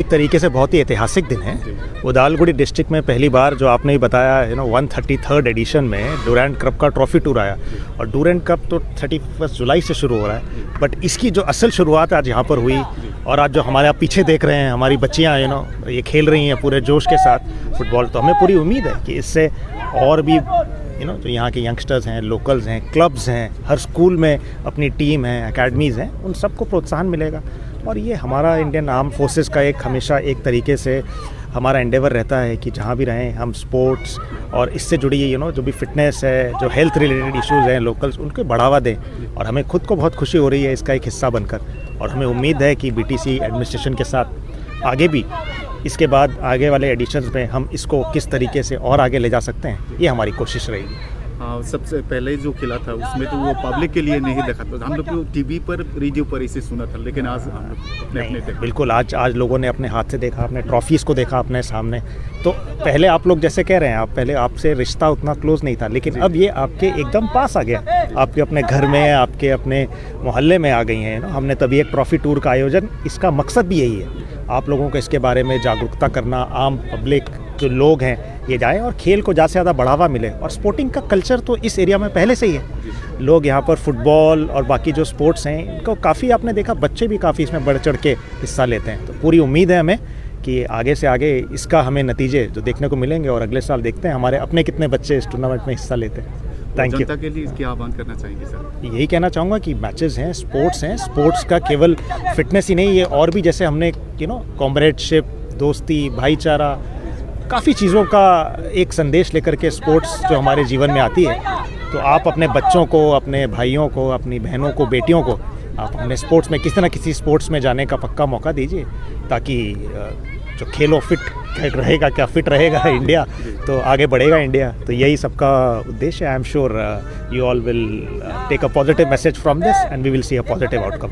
एक तरीके से बहुत ही ऐतिहासिक दिन है। उदालगुड़ी डिस्ट्रिक्ट में पहली बार जो आपने ही बताया 133rd एडिशन में डूरैंड कप का ट्रॉफी टूर आया और डूरैंड कप तो 31 जुलाई से शुरू हो रहा है, बट इसकी जो असल शुरुआत आज यहाँ पर हुई और आज जो हमारे आप पीछे देख रहे हैं हमारी बच्चियाँ ये खेल रही हैं पूरे जोश के साथ फुटबॉल, तो हमें पूरी उम्मीद है कि इससे और भी जो यहाँ के यंगस्टर्स हैं, लोकल्स हैं, क्लब्स हैं, हर स्कूल में अपनी टीम है, एकेडमीज़ हैं, उन सबको प्रोत्साहन मिलेगा। और ये हमारा इंडियन आर्म फोर्सेस का एक हमेशा एक तरीके से हमारा एंडेवर रहता है कि जहाँ भी रहें हम स्पोर्ट्स और इससे जुड़ी जो भी फिटनेस है, जो हेल्थ रिलेटेड इश्यूज़ हैं लोकल्स, उनको बढ़ावा दें। और हमें खुद को बहुत खुशी हो रही है इसका एक हिस्सा बनकर, और हमें उम्मीद है कि बीटीसी एडमिनिस्ट्रेशन के साथ आगे भी इसके बाद आगे वाले एडिशंस में हम इसको किस तरीके से और आगे ले जा सकते हैं, ये हमारी कोशिश रहेगी। हाँ, सबसे पहले जो खेला था उसमें तो वो पब्लिक के लिए नहीं देखा था, हम लोग को टीवी पर, रेडियो पर इसे सुना था, लेकिन आज हम लोग अपने देखा। बिल्कुल, आज लोगों ने अपने हाथ से देखा, अपने ट्रॉफीज़ को देखा अपने सामने। तो पहले आप लोग जैसे कह रहे हैं, आप पहले आपसे रिश्ता उतना क्लोज नहीं था, लेकिन अब ये आपके एकदम पास आ गया, आपके अपने घर में, आपके अपने मोहल्ले में आ गई हैं। हमने तभी एक ट्रॉफी टूर का आयोजन, इसका मकसद भी यही है, आप लोगों को इसके बारे में जागरूकता करना, आम पब्लिक जो लोग हैं ये जाएं और खेल को ज़्यादा से ज़्यादा बढ़ावा मिले। और स्पोर्टिंग का कल्चर तो इस एरिया में पहले से ही है, लोग यहाँ पर फुटबॉल और बाकी जो स्पोर्ट्स हैं इनको काफ़ी, आपने देखा बच्चे भी काफ़ी इसमें बढ़ चढ़ के हिस्सा लेते हैं। तो पूरी उम्मीद है हमें कि आगे से आगे इसका हमें नतीजे जो देखने को मिलेंगे, और अगले साल देखते हैं हमारे अपने कितने बच्चे इस टूर्नामेंट में हिस्सा लेते हैं। Thank you. जनता के लिए क्या आह्वान करना चाहेंगे सर? यही कहना चाहूँगा कि मैचेस हैं, स्पोर्ट्स का केवल फिटनेस ही नहीं, ये और भी जैसे हमने कॉमरेडशिप, दोस्ती, भाईचारा, काफ़ी चीज़ों का एक संदेश लेकर के स्पोर्ट्स जो हमारे जीवन में आती है। तो आप अपने बच्चों को, अपने भाइयों को, अपनी बहनों को, बेटियों को आप अपने स्पोर्ट्स में किसी न किसी स्पोर्ट्स में जाने का पक्का मौका दीजिए, ताकि जो खेलो फिट फिट रहेगा इंडिया, तो आगे बढ़ेगा इंडिया। तो यही सबका उद्देश्य है। I am sure you all will take a positive message from this and we will see a positive outcome.